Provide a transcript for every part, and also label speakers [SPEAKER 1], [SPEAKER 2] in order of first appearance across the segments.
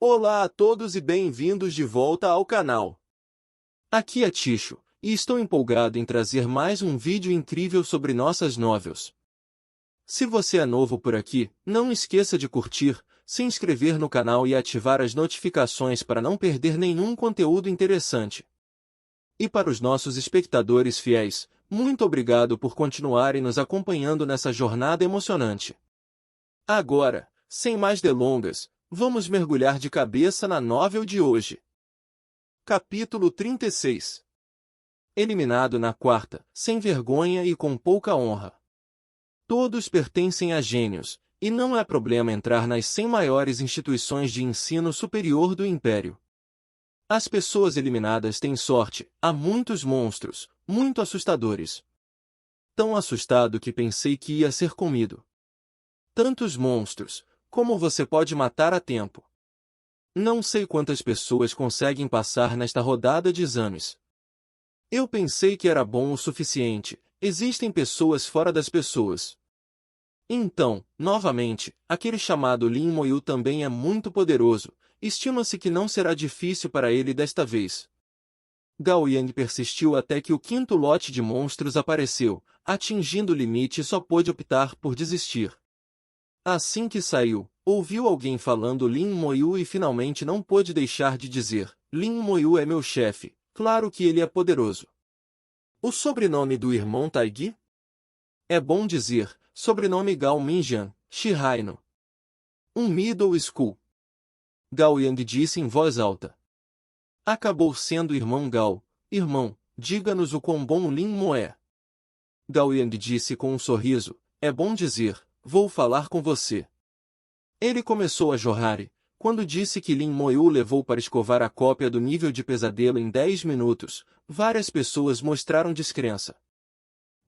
[SPEAKER 1] Olá a todos e bem-vindos de volta ao canal. Aqui é Ticho, e estou empolgado em trazer mais um vídeo incrível sobre nossas novels. Se você é novo por aqui, não esqueça de curtir, se inscrever no canal e ativar as notificações para não perder nenhum conteúdo interessante. E para os nossos espectadores fiéis, muito obrigado por continuarem nos acompanhando nessa jornada emocionante. Agora, sem mais delongas, vamos mergulhar de cabeça na novel de hoje. Capítulo 36. Eliminado na quarta, sem vergonha e com pouca honra. Todos pertencem a gênios, e não é problema entrar nas 100 maiores instituições de ensino superior do Império. As pessoas eliminadas têm sorte, há muitos monstros, muito assustadores. Tão assustado que pensei que ia ser comido. Tantos monstros, como você pode matar a tempo? Não sei quantas pessoas conseguem passar nesta rodada de exames. Eu pensei que era bom o suficiente, existem pessoas fora das pessoas. Então, novamente, aquele chamado Lin Moyu também é muito poderoso, estima-se que não será difícil para ele desta vez. Gao Yang persistiu até que o quinto lote de monstros apareceu, atingindo o limite e só pôde optar por desistir. Assim que saiu, ouviu alguém falando Lin Moyu e finalmente não pôde deixar de dizer, Lin Moyu é meu chefe, claro que ele é poderoso. O sobrenome do irmão Taigi? É bom dizer, sobrenome Gao Minjian, Shihaino. Um middle school. Gao Yang disse em voz alta. Acabou sendo irmão Gao. Irmão, diga-nos o quão bom Lin Mo é. Gao Yang disse com um sorriso, é bom dizer, vou falar com você. Ele começou a jorrar e, quando disse que Lin Moyu levou para escovar a cópia do nível de pesadelo em 10 minutos, várias pessoas mostraram descrença.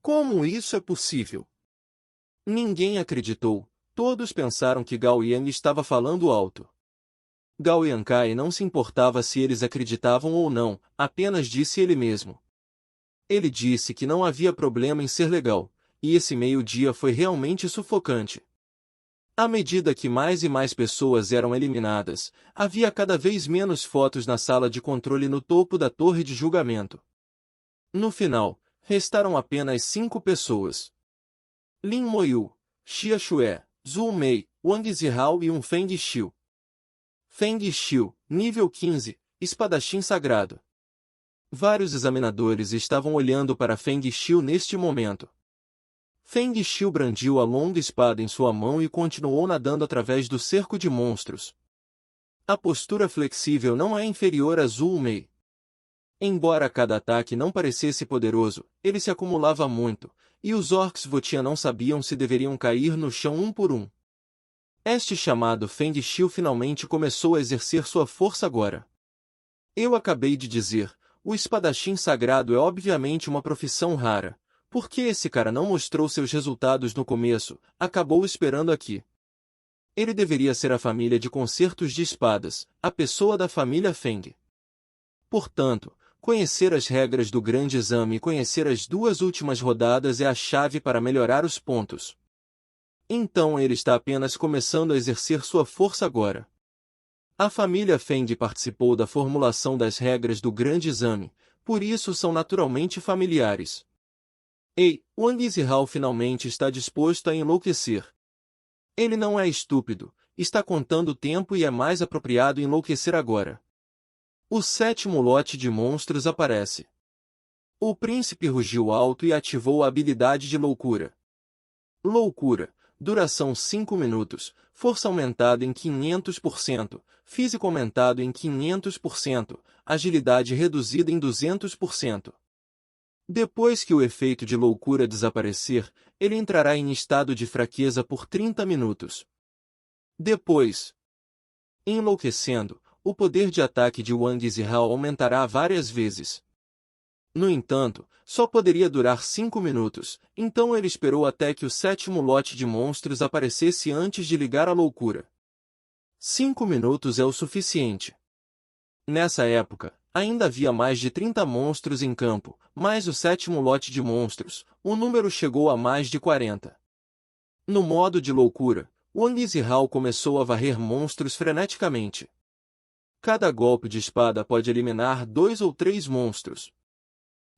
[SPEAKER 1] Como isso é possível? Ninguém acreditou, todos pensaram que Gao Yang estava falando alto. Gao Yankai não se importava se eles acreditavam ou não, apenas disse ele mesmo. Ele disse que não havia problema em ser legal, e esse meio-dia foi realmente sufocante. À medida que mais e mais pessoas eram eliminadas, havia cada vez menos fotos na sala de controle no topo da torre de julgamento. No final, restaram apenas 5 pessoas. Lin Moyu, Xia Xue, Zhu Mei, Wang Zihao e um Feng Xiu. Feng Xiu, nível 15, espadachim sagrado. Vários examinadores estavam olhando para Feng Xiu neste momento. Feng Xiu brandiu a longa espada em sua mão e continuou nadando através do cerco de monstros. A postura flexível não é inferior a Zhu Mei. Embora cada ataque não parecesse poderoso, ele se acumulava muito, e os orcs Votian não sabiam se deveriam cair no chão um por um. Este chamado Feng Xiu finalmente começou a exercer sua força agora. Eu acabei de dizer, o espadachim sagrado é obviamente uma profissão rara. Por que esse cara não mostrou seus resultados no começo, acabou esperando aqui? Ele deveria ser a família de concertos de espadas, a pessoa da família Feng. Portanto, conhecer as regras do grande exame e conhecer as 2 últimas rodadas é a chave para melhorar os pontos. Então ele está apenas começando a exercer sua força agora. A família Feng participou da formulação das regras do grande exame, por isso são naturalmente familiares. Ei, Wang Zihao finalmente está disposto a enlouquecer. Ele não é estúpido, está contando o tempo e é mais apropriado enlouquecer agora. O 7º lote de monstros aparece. O príncipe rugiu alto e ativou a habilidade de loucura. Loucura, duração 5 minutos, força aumentada em 500%, físico aumentado em 500%, agilidade reduzida em 200%. Depois que o efeito de loucura desaparecer, ele entrará em estado de fraqueza por 30 minutos. Depois, enlouquecendo, o poder de ataque de Wang Zihao aumentará várias vezes. No entanto, só poderia durar 5 minutos, então ele esperou até que o 7º lote de monstros aparecesse antes de ligar a loucura. 5 minutos é o suficiente. Nessa época, ainda havia mais de 30 monstros em campo, mais o 7º lote de monstros, o número chegou a mais de 40. No modo de loucura, Wang Zihao começou a varrer monstros freneticamente. Cada golpe de espada pode eliminar 2 ou 3 monstros.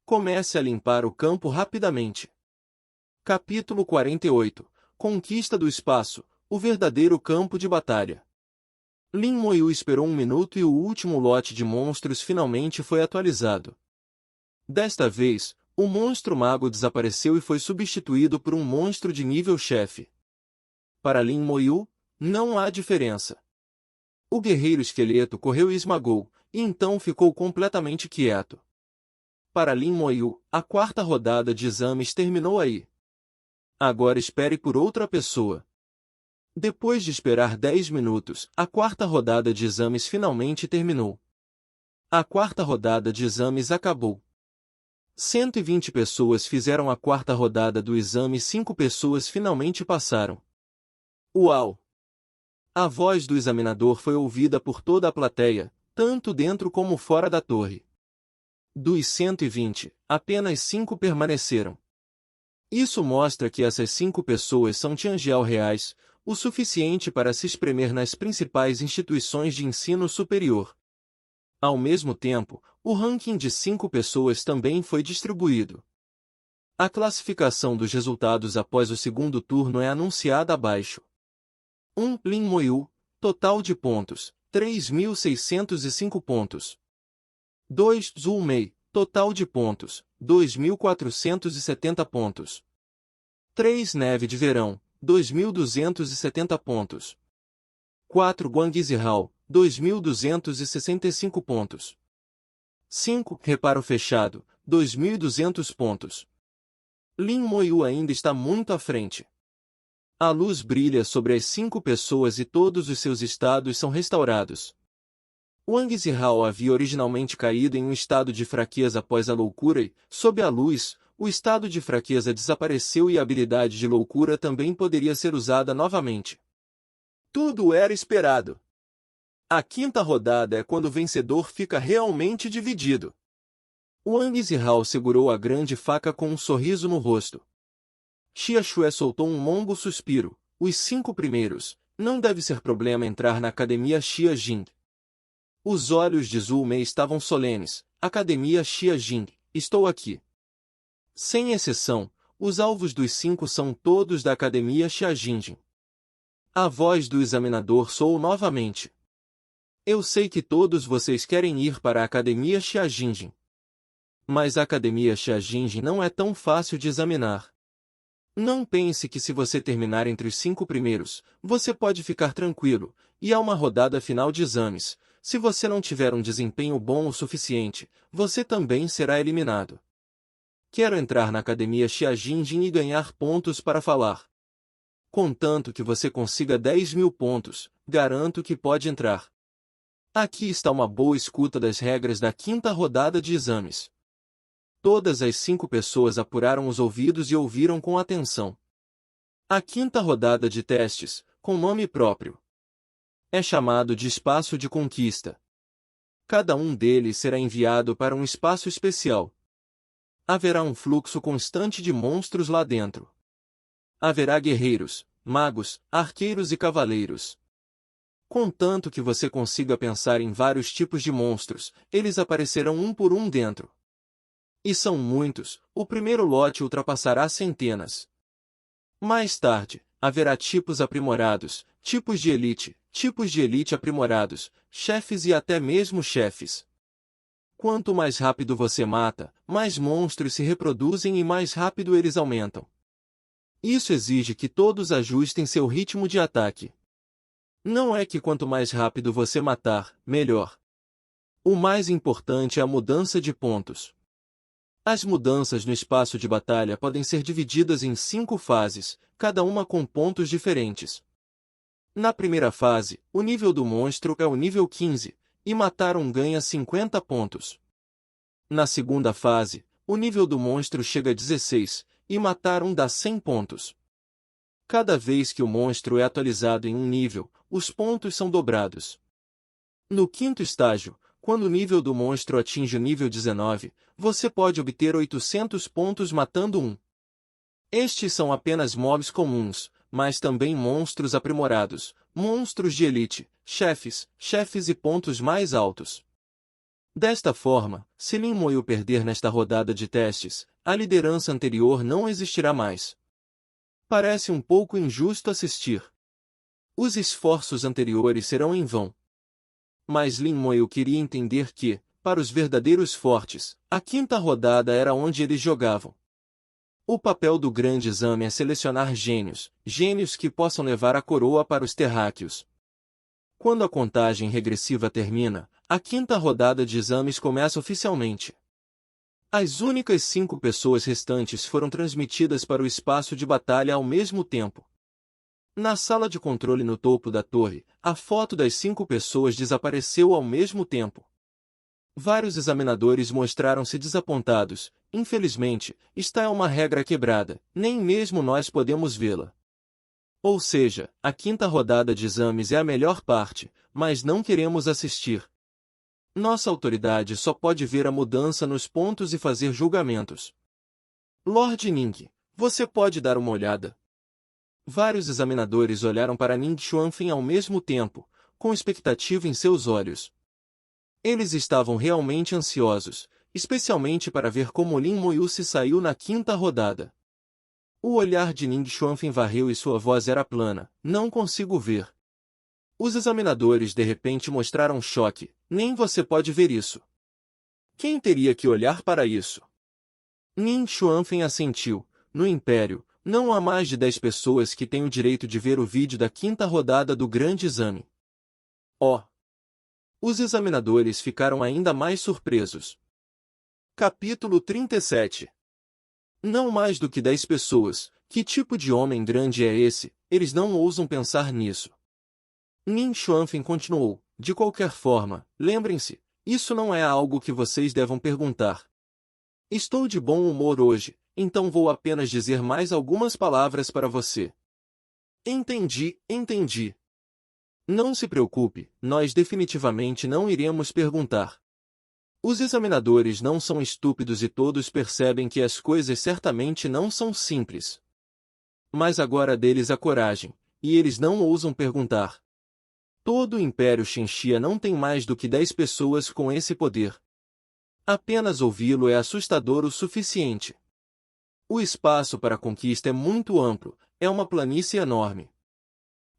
[SPEAKER 1] Comece a limpar o campo rapidamente. Capítulo 48. Conquista do espaço, o verdadeiro campo de batalha. Lin Moyu esperou 1 minuto e o último lote de monstros finalmente foi atualizado. Desta vez, o monstro mago desapareceu e foi substituído por um monstro de nível chefe. Para Lin Moyu, não há diferença. O guerreiro esqueleto correu e esmagou, e então ficou completamente quieto. Para Lin Moyu, a 4ª rodada de exames terminou aí. Agora espere por outra pessoa. Depois de esperar 10 minutos, a 4ª rodada de exames finalmente terminou. A 4ª rodada de exames acabou. 120 pessoas fizeram a 4ª rodada do exame e 5 pessoas finalmente passaram. Uau! A voz do examinador foi ouvida por toda a plateia, tanto dentro como fora da torre. Dos 120, apenas 5 permaneceram. Isso mostra que essas 5 pessoas são Tianjiao reais, o suficiente para se espremer nas principais instituições de ensino superior. Ao mesmo tempo, o ranking de 5 pessoas também foi distribuído. A classificação dos resultados após o segundo turno é anunciada abaixo. 1. Lin Moyu, total de pontos, 3.605 pontos. 2. Zhu Mei, total de pontos, 2.470 pontos. 3. Neve de Verão, 2.270 pontos. 4. Guang Zihao, 2.265 pontos. 5. Reparo Fechado, 2.200 pontos. Lin Moyu ainda está muito à frente. A luz brilha sobre as 5 pessoas e todos os seus estados são restaurados. Wang Zihao havia originalmente caído em um estado de fraqueza após a loucura e, sob a luz, o estado de fraqueza desapareceu e a habilidade de loucura também poderia ser usada novamente. Tudo era esperado. A 5ª rodada é quando o vencedor fica realmente dividido. Wang Zihao segurou a grande faca com um sorriso no rosto. Xia Xue soltou um longo suspiro. Os 5 primeiros. Não deve ser problema entrar na Academia Xia Jing. Os olhos de Zhu Mei estavam solenes. Academia Xia Jing, estou aqui. Sem exceção, os alvos dos 5 são todos da Academia Xia Jing. A voz do examinador soou novamente. Eu sei que todos vocês querem ir para a Academia Xia Jing. Mas a Academia Xia Jing não é tão fácil de examinar. Não pense que se você terminar entre os 5 primeiros, você pode ficar tranquilo, e há uma rodada final de exames. Se você não tiver um desempenho bom o suficiente, você também será eliminado. Quero entrar na Academia Xia Jing e ganhar pontos para falar. Contanto que você consiga 10.000 pontos, garanto que pode entrar. Aqui está uma boa escuta das regras da 5ª rodada de exames. Todas as 5 pessoas apuraram os ouvidos e ouviram com atenção. A 5ª rodada de testes, com nome próprio, é chamado de Espaço de Conquista. Cada um deles será enviado para um espaço especial. Haverá um fluxo constante de monstros lá dentro. Haverá guerreiros, magos, arqueiros e cavaleiros. Contanto que você consiga pensar em vários tipos de monstros, eles aparecerão um por um dentro. E são muitos, o primeiro lote ultrapassará centenas. Mais tarde, haverá tipos aprimorados, tipos de elite aprimorados, chefes e até mesmo chefes. Quanto mais rápido você mata, mais monstros se reproduzem e mais rápido eles aumentam. Isso exige que todos ajustem seu ritmo de ataque. Não é que quanto mais rápido você matar, melhor. O mais importante é a mudança de pontos. As mudanças no espaço de batalha podem ser divididas em 5 fases, cada uma com pontos diferentes. Na primeira fase, o nível do monstro é o nível 15, e matar um ganha 50 pontos. Na segunda fase, o nível do monstro chega a 16, e matar um dá 100 pontos. Cada vez que o monstro é atualizado em um nível, os pontos são dobrados. No 5º estágio, quando o nível do monstro atinge o nível 19, você pode obter 800 pontos matando um. Estes são apenas mobs comuns, mas também monstros aprimorados, monstros de elite, chefes e pontos mais altos. Desta forma, se Lin Moyu perder nesta rodada de testes, a liderança anterior não existirá mais. Parece um pouco injusto assistir. Os esforços anteriores serão em vão. Mas Lin Moyu queria entender que, para os verdadeiros fortes, a quinta rodada era onde eles jogavam. O papel do grande exame é selecionar gênios que possam levar a coroa para os terráqueos. Quando a contagem regressiva termina, a quinta rodada de exames começa oficialmente. As únicas 5 pessoas restantes foram transmitidas para o espaço de batalha ao mesmo tempo. Na sala de controle no topo da torre, a foto das 5 pessoas desapareceu ao mesmo tempo. Vários examinadores mostraram-se desapontados. Infelizmente, esta é uma regra quebrada, nem mesmo nós podemos vê-la. Ou seja, a quinta rodada de exames é a melhor parte, mas não queremos assistir. Nossa autoridade só pode ver a mudança nos pontos e fazer julgamentos. Lord Ning, você pode dar uma olhada? Vários examinadores olharam para Ning Xuanfeng ao mesmo tempo, com expectativa em seus olhos. Eles estavam realmente ansiosos, especialmente para ver como Lin Moyu se saiu na quinta rodada. O olhar de Ning Xuanfeng varreu e sua voz era plana. Não consigo ver. Os examinadores de repente mostraram choque. Nem você pode ver isso. Quem teria que olhar para isso? Ning Xuanfeng assentiu. No Império, não há mais de 10 pessoas que têm o direito de ver o vídeo da quinta rodada do grande exame. Oh! Os examinadores ficaram ainda mais surpresos. Capítulo 37. Não mais do que 10 pessoas. Que tipo de homem grande é esse? Eles não ousam pensar nisso. Ning Xuanfeng continuou. De qualquer forma, lembrem-se, isso não é algo que vocês devam perguntar. Estou de bom humor hoje, então vou apenas dizer mais algumas palavras para você. Entendi. Não se preocupe, nós definitivamente não iremos perguntar. Os examinadores não são estúpidos e todos percebem que as coisas certamente não são simples. Mas agora deles a coragem, e eles não ousam perguntar. Todo o Império Xinxia não tem mais do que 10 pessoas com esse poder. Apenas ouvi-lo é assustador o suficiente. O espaço para a conquista é muito amplo, é uma planície enorme.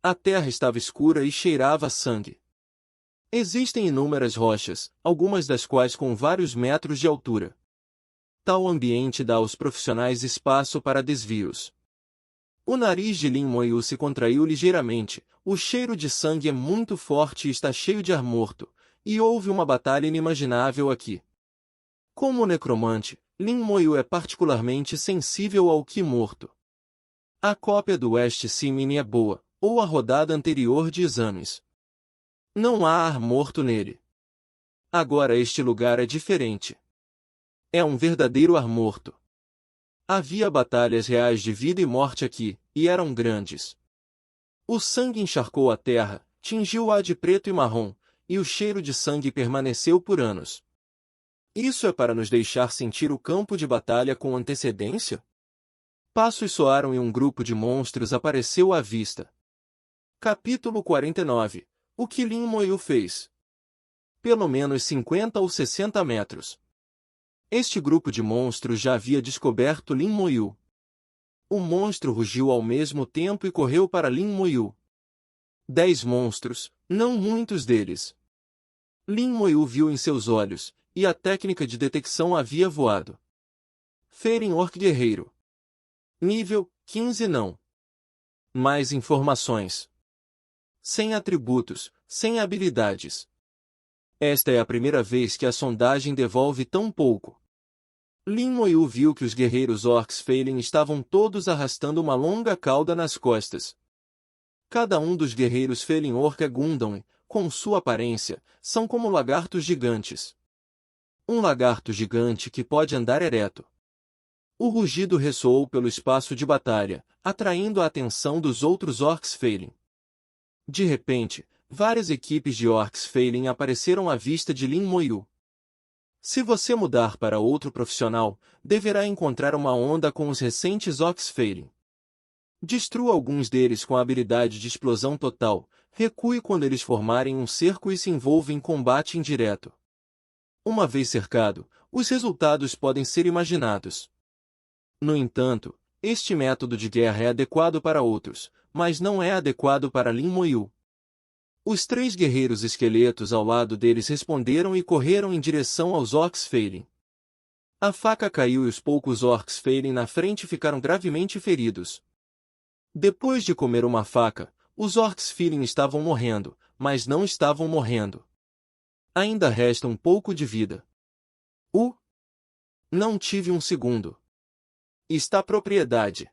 [SPEAKER 1] A terra estava escura e cheirava a sangue. Existem inúmeras rochas, algumas das quais com vários metros de altura. Tal ambiente dá aos profissionais espaço para desvios. O nariz de Lin Moyu se contraiu ligeiramente, o cheiro de sangue é muito forte e está cheio de ar morto, e houve uma batalha inimaginável aqui. Como necromante, Lin Moyu é particularmente sensível ao Qi morto. A cópia do West Simini é boa, ou a rodada anterior de exames. Não há ar morto nele. Agora este lugar é diferente. É um verdadeiro ar morto. Havia batalhas reais de vida e morte aqui, e eram grandes. O sangue encharcou a terra, tingiu-a de preto e marrom, e o cheiro de sangue permaneceu por anos. Isso é para nos deixar sentir o campo de batalha com antecedência? Passos soaram e um grupo de monstros apareceu à vista. Capítulo 49. O que Lin Moyu fez? Pelo menos 50 ou 60 metros. Este grupo de monstros já havia descoberto Lin Moyu. O monstro rugiu ao mesmo tempo e correu para Lin Moyu. 10 monstros, não muitos deles. Lin Moyu viu em seus olhos, e a técnica de detecção havia voado. Feirin Orc Guerreiro. Nível 15 não. Mais informações. Sem atributos, sem habilidades. Esta é a primeira vez que a sondagem devolve tão pouco. Lin Moyu viu que os guerreiros orcs Feirin estavam todos arrastando uma longa cauda nas costas. Cada um dos guerreiros Feirin Orc Gundam, com sua aparência, são como lagartos gigantes. Um lagarto gigante que pode andar ereto. O rugido ressoou pelo espaço de batalha, atraindo a atenção dos outros orcs Feirin. De repente, várias equipes de orcs Feirin apareceram à vista de Lin Moyu. Se você mudar para outro profissional, deverá encontrar uma onda com os recentes orcs Feirin. Destrua alguns deles com a habilidade de explosão total, Recue quando eles formarem um cerco e se envolva em combate indireto. Uma vez cercado, os resultados podem ser imaginados. No entanto, este método de guerra é adequado para outros, mas não é adequado para Lin Moyu. Os 3 guerreiros esqueletos ao lado deles responderam e correram em direção aos orcs Feiling. A faca caiu e os poucos orcs Feiling na frente ficaram gravemente feridos. Depois de comer uma faca, os orcs Feiling estavam morrendo, mas não estavam morrendo. Ainda resta um pouco de vida. Não tive um segundo. Está propriedade.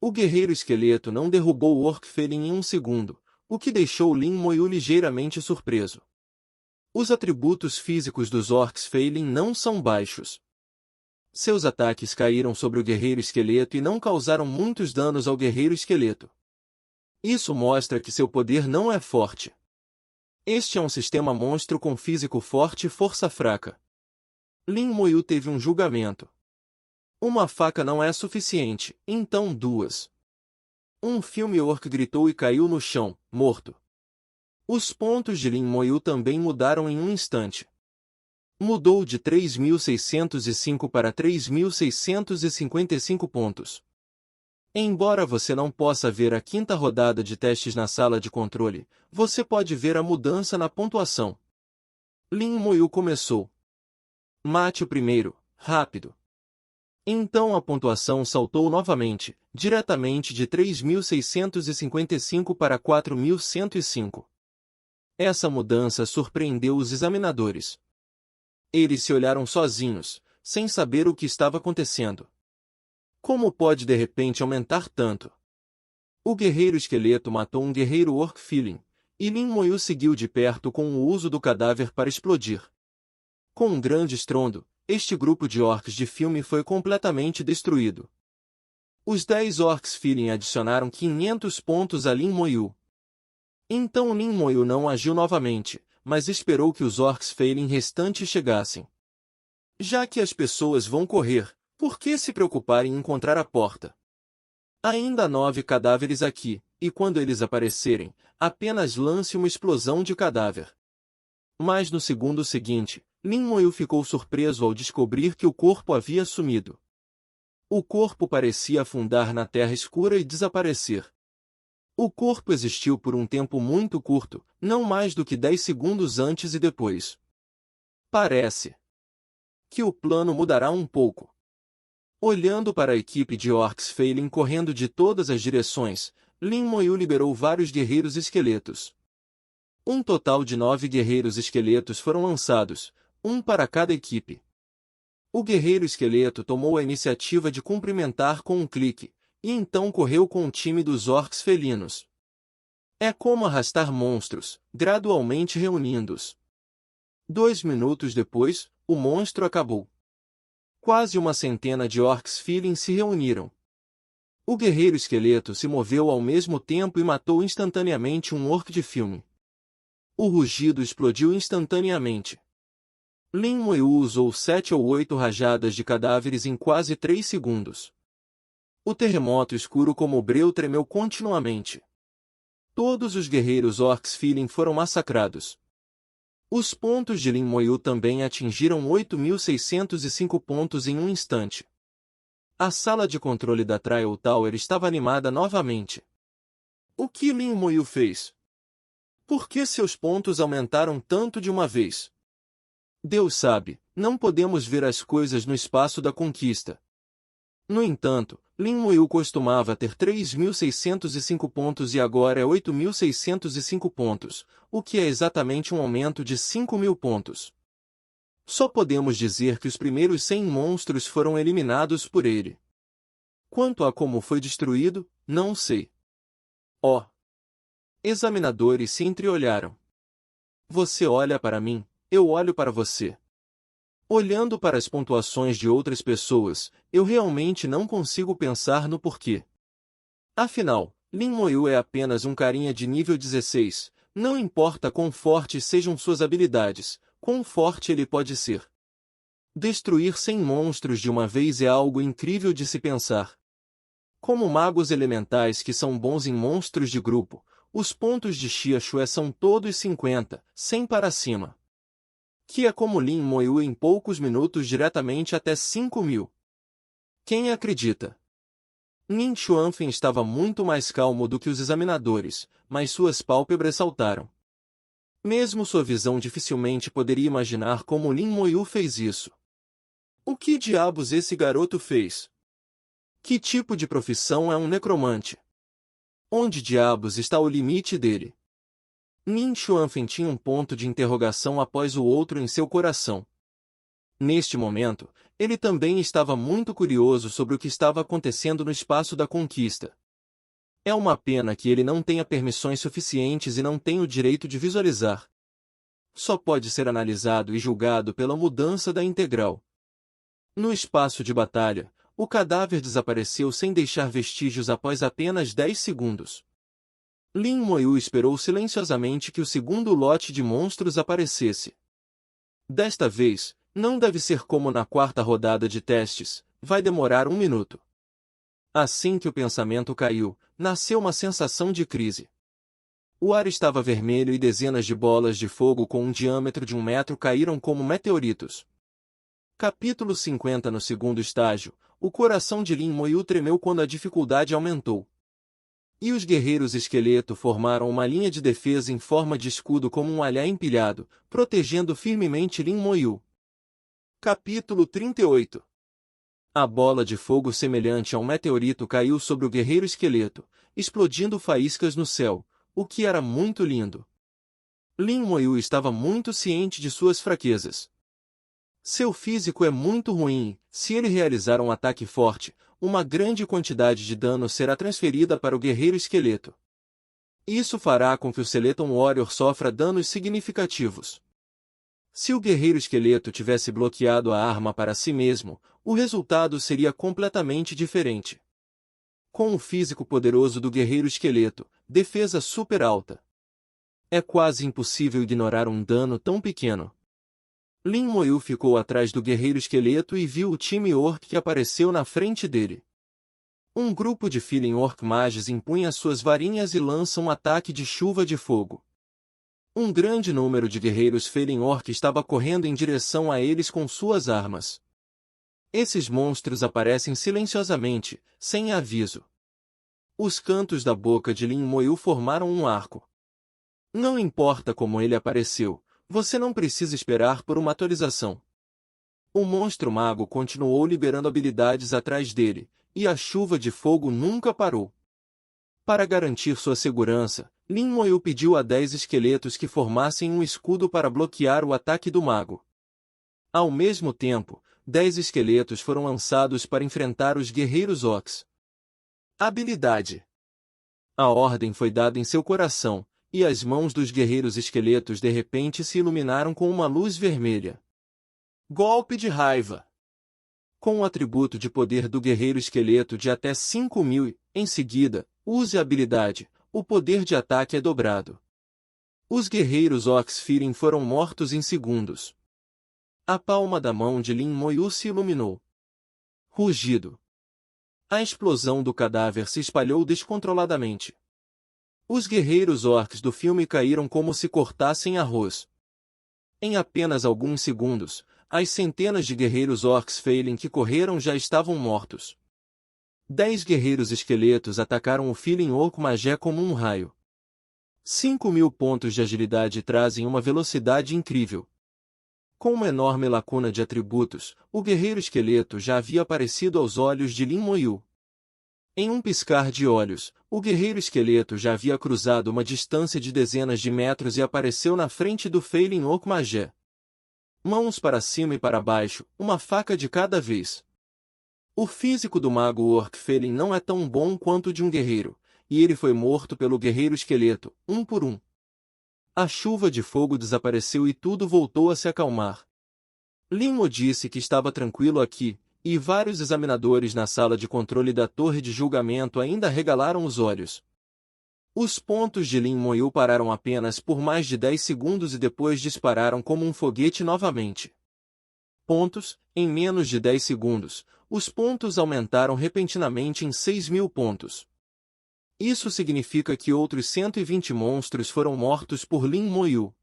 [SPEAKER 1] O guerreiro esqueleto não derrubou o orc Feiling em um segundo, o que deixou Lin Moyu ligeiramente surpreso. Os atributos físicos dos orcs Feiling não são baixos. Seus ataques caíram sobre o guerreiro esqueleto e não causaram muitos danos ao guerreiro esqueleto. Isso mostra que seu poder não é forte. Este é um sistema monstro com físico forte e força fraca. Lin Moyu teve um julgamento. Uma faca não é suficiente, então 2. Um filme orc gritou e caiu no chão, morto. Os pontos de Lin Moyu também mudaram em um instante. Mudou de 3.605 para 3.655 pontos. Embora você não possa ver a 5ª rodada de testes na sala de controle, você pode ver a mudança na pontuação. Lin Moyu começou. Mate o primeiro, rápido. Então a pontuação saltou novamente, diretamente de 3.655 para 4.105. Essa mudança surpreendeu os examinadores. Eles se olharam sozinhos, sem saber o que estava acontecendo. Como pode de repente aumentar tanto? O guerreiro esqueleto matou um guerreiro orc Feiling, e Lin Moyu seguiu de perto com o uso do cadáver para explodir. Com um grande estrondo, este grupo de orcs de filme foi completamente destruído. Os 10 orcs Feiling adicionaram 500 pontos a Lin Moyu. Então Lin Moyu não agiu novamente, mas esperou que os orcs Feiling restantes chegassem. Já que as pessoas vão correr, por que se preocupar em encontrar a porta? Ainda há 9 cadáveres aqui, e quando eles aparecerem, apenas lance uma explosão de cadáver. Mas no segundo seguinte, Lin Moyu ficou surpreso ao descobrir que o corpo havia sumido. O corpo parecia afundar na terra escura e desaparecer. O corpo existiu por um tempo muito curto, não mais do que 10 segundos antes e depois. Parece que o plano mudará um pouco. Olhando para a equipe de orcs Feiling correndo de todas as direções, Lin Moyu liberou vários guerreiros esqueletos. Um total de 9 guerreiros esqueletos foram lançados, um para cada equipe. O guerreiro esqueleto tomou a iniciativa de cumprimentar com um clique, e então correu com o time dos orcs felinos. É como arrastar monstros, gradualmente reunindo-os. 2 minutos depois, o monstro acabou. Quase uma centena de orcs Feiling se reuniram. O guerreiro esqueleto se moveu ao mesmo tempo e matou instantaneamente um orc de filme. O rugido explodiu instantaneamente. Lin Moyu usou 7 ou 8 rajadas de cadáveres em quase 3 segundos. O terremoto escuro como o breu tremeu continuamente. Todos os guerreiros orcs Feiling foram massacrados. Os pontos de Lin Moyu também atingiram 8.605 pontos em um instante. A sala de controle da Trial Tower estava animada novamente. O que Lin Moyu fez? Por que seus pontos aumentaram tanto de uma vez? Deus sabe, não podemos ver as coisas no espaço da conquista. No entanto, Lin Moyu costumava ter 3.605 pontos e agora é 8.605 pontos, o que é exatamente um aumento de 5.000 pontos. Só podemos dizer que os primeiros 100 monstros foram eliminados por ele. Quanto a como foi destruído, não sei. Examinadores se entreolharam. Você olha para mim, eu olho para você. Olhando para as pontuações de outras pessoas, eu realmente não consigo pensar no porquê. Afinal, Lin Moyu é apenas um carinha de nível 16, não importa quão fortes sejam suas habilidades, quão forte ele pode ser. Destruir 100 monstros de uma vez é algo incrível de se pensar. Como magos elementais que são bons em monstros de grupo, Os pontos de Xiaxue são todos 50, 100 para cima. Que é como Lin Moyu em poucos minutos diretamente até 5.000. Quem acredita? Nin Xuanfen estava muito mais calmo do que os examinadores, mas suas pálpebras saltaram. Mesmo sua visão dificilmente poderia imaginar como Lin Moyu fez isso. O que diabos esse garoto fez? Que tipo de profissão é um necromante? Onde diabos está o limite dele? Nin Xuanfen tinha um ponto de interrogação após o outro em seu coração. Neste momento, ele também estava muito curioso sobre o que estava acontecendo no espaço da conquista. É uma pena que ele não tenha permissões suficientes e não tenha o direito de visualizar. Só pode ser analisado e julgado pela mudança da integral. No espaço de batalha, o cadáver desapareceu sem deixar vestígios após apenas 10 segundos. Lin Moyu esperou silenciosamente que o segundo lote de monstros aparecesse. Desta vez, não deve ser como na quarta rodada de testes, vai demorar 1 minuto. Assim que o pensamento caiu, nasceu uma sensação de crise. O ar estava vermelho e dezenas de bolas de fogo com um diâmetro de 1 metro caíram como meteoritos. Capítulo 50. No segundo estágio, o coração de Lin Moyu tremeu quando a dificuldade aumentou. E os guerreiros esqueleto formaram uma linha de defesa em forma de escudo como um alhá empilhado, protegendo firmemente Lin Moyu. Capítulo 38. A bola de fogo semelhante a um meteorito caiu sobre o guerreiro esqueleto, explodindo faíscas no céu, o que era muito lindo. Lin Moyu estava muito ciente de suas fraquezas. Seu físico é muito ruim, se ele realizar um ataque forte, uma grande quantidade de dano será transferida para o guerreiro esqueleto. Isso fará com que o Skeleton Warrior sofra danos significativos. Se o guerreiro esqueleto tivesse bloqueado a arma para si mesmo, o resultado seria completamente diferente. Com o físico poderoso do guerreiro esqueleto, defesa super alta. É quase impossível ignorar um dano tão pequeno. Lin Moyu ficou atrás do guerreiro esqueleto e viu o time Orc que apareceu na frente dele. Um grupo de Feeling Orc Mages empunha suas varinhas e lança um ataque de chuva de fogo. Um grande número de guerreiros Feeling Orc estava correndo em direção a eles com suas armas. Esses monstros aparecem silenciosamente, sem aviso. Os cantos da boca de Lin Moyu formaram um arco. Não importa como ele apareceu, você não precisa esperar por uma atualização. O monstro mago continuou liberando habilidades atrás dele, e a chuva de fogo nunca parou. Para garantir sua segurança, Lin Moyu pediu a 10 esqueletos que formassem um escudo para bloquear o ataque do mago. Ao mesmo tempo, 10 esqueletos foram lançados para enfrentar os guerreiros Ox. Habilidade. A ordem foi dada em seu coração, e as mãos dos guerreiros esqueletos de repente se iluminaram com uma luz vermelha. Golpe de raiva. Com o atributo de poder do guerreiro esqueleto de até 5.000, em seguida, use a habilidade, o poder de ataque é dobrado. Os guerreiros Ox-Feeling foram mortos em segundos. A palma da mão de Lin Moyu se iluminou. Rugido. A explosão do cadáver se espalhou descontroladamente. Os guerreiros orcs do filme caíram como se cortassem arroz. Em apenas alguns segundos, as centenas de guerreiros orcs Feeling que correram já estavam mortos. 10 guerreiros esqueletos atacaram o Feeling Orc Magé como um raio. 5.000 pontos de agilidade trazem uma velocidade incrível. Com uma enorme lacuna de atributos, o guerreiro esqueleto já havia aparecido aos olhos de Lin Moyu. Em um piscar de olhos, o guerreiro esqueleto já havia cruzado uma distância de dezenas de metros e apareceu na frente do Feeling Orc Magé. Mãos para cima e para baixo, uma faca de cada vez. O físico do mago Orc Feeling não é tão bom quanto o de um guerreiro, e ele foi morto pelo guerreiro esqueleto, um por um. A chuva de fogo desapareceu e tudo voltou a se acalmar. Lin Mo disse que estava tranquilo aqui, e vários examinadores na sala de controle da torre de julgamento ainda regalaram os olhos. Os pontos de Lin Moyu pararam apenas por mais de 10 segundos e depois dispararam como um foguete novamente. Pontos, em menos de 10 segundos, os pontos aumentaram repentinamente em 6.000 pontos. Isso significa que outros 120 monstros foram mortos por Lin Moyu.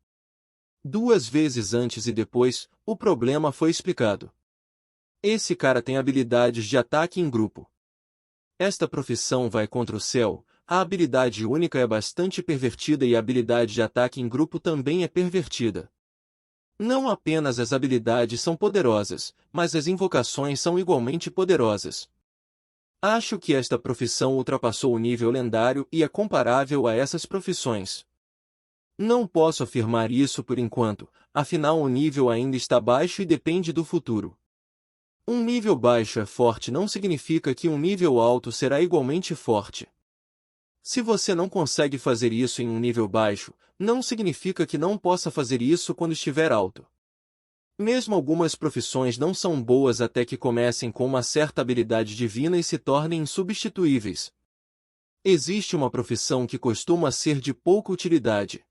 [SPEAKER 1] 2 vezes antes e depois, o problema foi explicado. Esse cara tem habilidades de ataque em grupo. Esta profissão vai contra o céu, a habilidade única é bastante pervertida e a habilidade de ataque em grupo também é pervertida. Não apenas as habilidades são poderosas, mas as invocações são igualmente poderosas. Acho que esta profissão ultrapassou o nível lendário e é comparável a essas profissões. Não posso afirmar isso por enquanto, afinal o nível ainda está baixo e depende do futuro. Um nível baixo é forte não significa que um nível alto será igualmente forte. Se você não consegue fazer isso em um nível baixo, não significa que não possa fazer isso quando estiver alto. Mesmo algumas profissões não são boas até que comecem com uma certa habilidade divina e se tornem insubstituíveis. Existe uma profissão que costuma ser de pouca utilidade.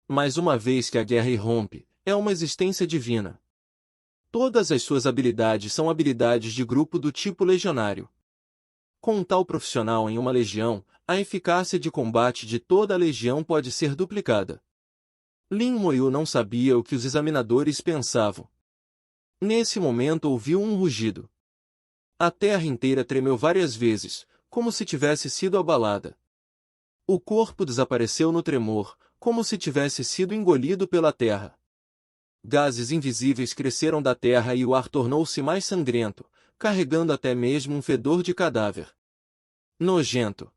[SPEAKER 1] Mas uma vez que a guerra irrompe, é uma existência divina. Todas as suas habilidades são habilidades de grupo do tipo legionário. Com um tal profissional em uma legião, a eficácia de combate de toda a legião pode ser duplicada. Lin Moyu não sabia o que os examinadores pensavam. Nesse momento ouviu um rugido. A terra inteira tremeu várias vezes, como se tivesse sido abalada. O corpo desapareceu no tremor, como se tivesse sido engolido pela terra. Gases invisíveis cresceram da terra e o ar tornou-se mais sangrento, carregando até mesmo um fedor de cadáver. Nojento.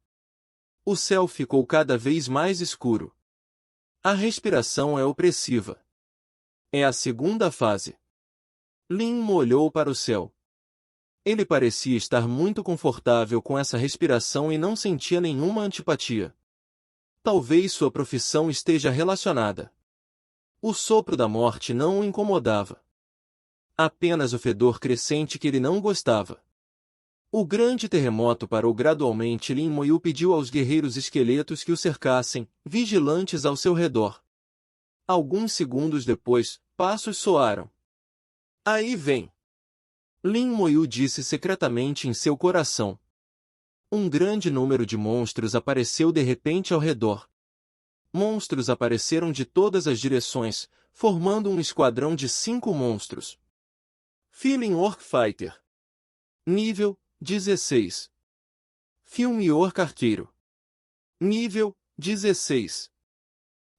[SPEAKER 1] O céu ficou cada vez mais escuro. A respiração é opressiva. É a segunda fase. Lin olhou para o céu. Ele parecia estar muito confortável com essa respiração e não sentia nenhuma antipatia. Talvez sua profissão esteja relacionada. O sopro da morte não o incomodava. Apenas o fedor crescente que ele não gostava. O grande terremoto parou gradualmente e Lin Moyu pediu aos guerreiros esqueletos que o cercassem, vigilantes ao seu redor. Alguns segundos depois, passos soaram. Aí vem! Lin Moyu disse secretamente em seu coração. Um grande número de monstros apareceu de repente ao redor. Monstros apareceram de todas as direções, formando um esquadrão de 5 monstros. Feeling Orc Fighter. Nível 16. Filme Orc Arqueiro. Nível 16.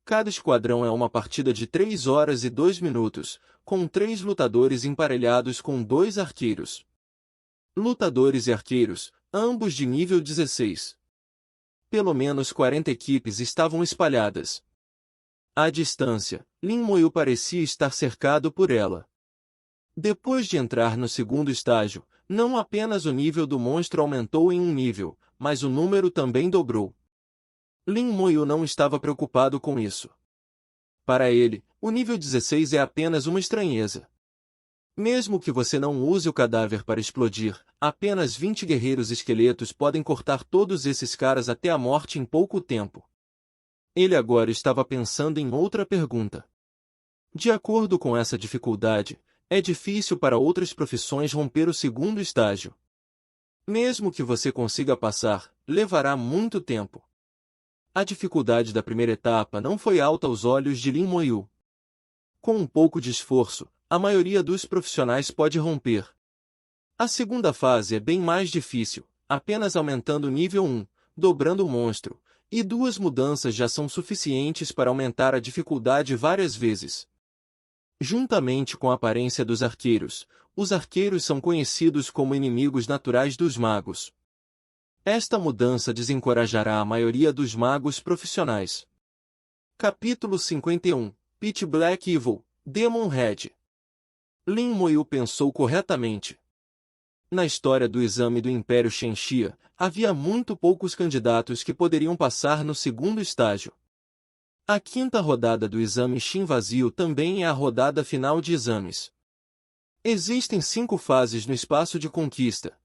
[SPEAKER 1] Cada esquadrão é uma partida de 3 horas e 2 minutos, com 3 lutadores emparelhados com 2 arqueiros. Lutadores e arqueiros, ambos de nível 16. Pelo menos 40 equipes estavam espalhadas. À distância, Lin Moyu parecia estar cercado por ela. Depois de entrar no segundo estágio, não apenas o nível do monstro aumentou em um nível, mas o número também dobrou. Lin Moyu não estava preocupado com isso. Para ele, o nível 16 é apenas uma estranheza. Mesmo que você não use o cadáver para explodir, apenas 20 guerreiros esqueletos podem cortar todos esses caras até a morte em pouco tempo. Ele agora estava pensando em outra pergunta. De acordo com essa dificuldade, é difícil para outras profissões romper o segundo estágio. Mesmo que você consiga passar, levará muito tempo. A dificuldade da primeira etapa não foi alta aos olhos de Lin Moyu. Com um pouco de esforço, a maioria dos profissionais pode romper. A segunda fase é bem mais difícil, apenas aumentando o nível 1, dobrando o monstro, e 2 mudanças já são suficientes para aumentar a dificuldade várias vezes. Juntamente com a aparência dos arqueiros, os arqueiros são conhecidos como inimigos naturais dos magos. Esta mudança desencorajará a maioria dos magos profissionais. Capítulo 51. Pitch Black Evil, Demon Head. Lin Moyu pensou corretamente. Na história do exame do Império Shenxia, havia muito poucos candidatos que poderiam passar no segundo estágio. A quinta rodada do exame Shin vazio também é a rodada final de exames. Existem 5 fases no espaço de conquista.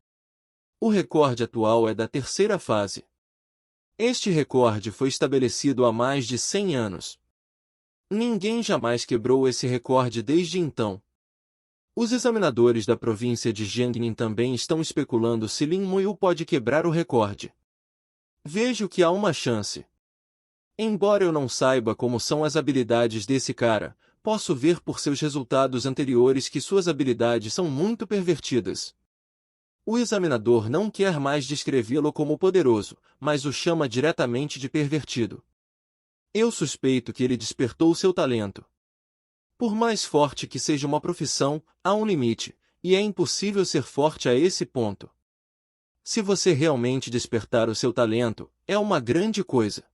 [SPEAKER 1] O recorde atual é da terceira fase. Este recorde foi estabelecido há mais de 100 anos. Ninguém jamais quebrou esse recorde desde então. Os examinadores da província de Jiangnin também estão especulando se Lin Moyu pode quebrar o recorde. Vejo que há uma chance. Embora eu não saiba como são as habilidades desse cara, posso ver por seus resultados anteriores que suas habilidades são muito pervertidas. O examinador não quer mais descrevê-lo como poderoso, mas o chama diretamente de pervertido. Eu suspeito que ele despertou seu talento. Por mais forte que seja uma profissão, há um limite, e é impossível ser forte a esse ponto. Se você realmente despertar o seu talento, é uma grande coisa.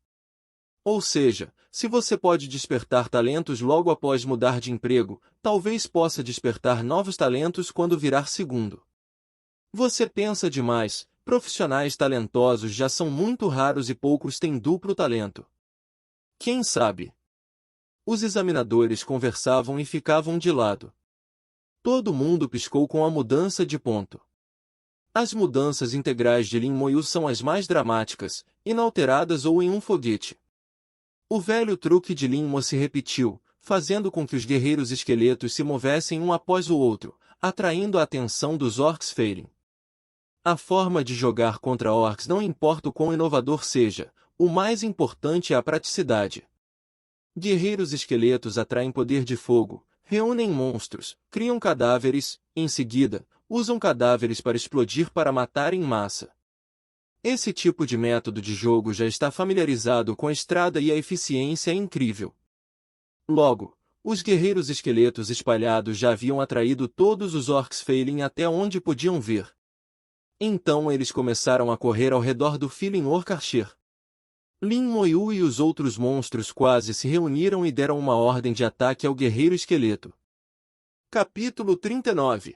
[SPEAKER 1] Ou seja, se você pode despertar talentos logo após mudar de emprego, talvez possa despertar novos talentos quando virar segundo. Você pensa demais, profissionais talentosos já são muito raros e poucos têm duplo talento. Quem sabe? Os examinadores conversavam e ficavam de lado. Todo mundo piscou com a mudança de ponto. As mudanças integrais de Lin Moyu são as mais dramáticas, inalteradas ou em um foguete. O velho truque de Lin Mo se repetiu, fazendo com que os guerreiros esqueletos se movessem um após o outro, atraindo a atenção dos orcs Feirin. A forma de jogar contra orcs não importa o quão inovador seja, o mais importante é a praticidade. Guerreiros esqueletos atraem poder de fogo, reúnem monstros, criam cadáveres, em seguida, usam cadáveres para explodir para matar em massa. Esse tipo de método de jogo já está familiarizado com a estrada e a eficiência é incrível. Logo, os guerreiros esqueletos espalhados já haviam atraído todos os orcs Feirin até onde podiam ver. Então eles começaram a correr ao redor do Filin Orc Archer. Lin Moyu e os outros monstros quase se reuniram e deram uma ordem de ataque ao guerreiro esqueleto. Capítulo 39.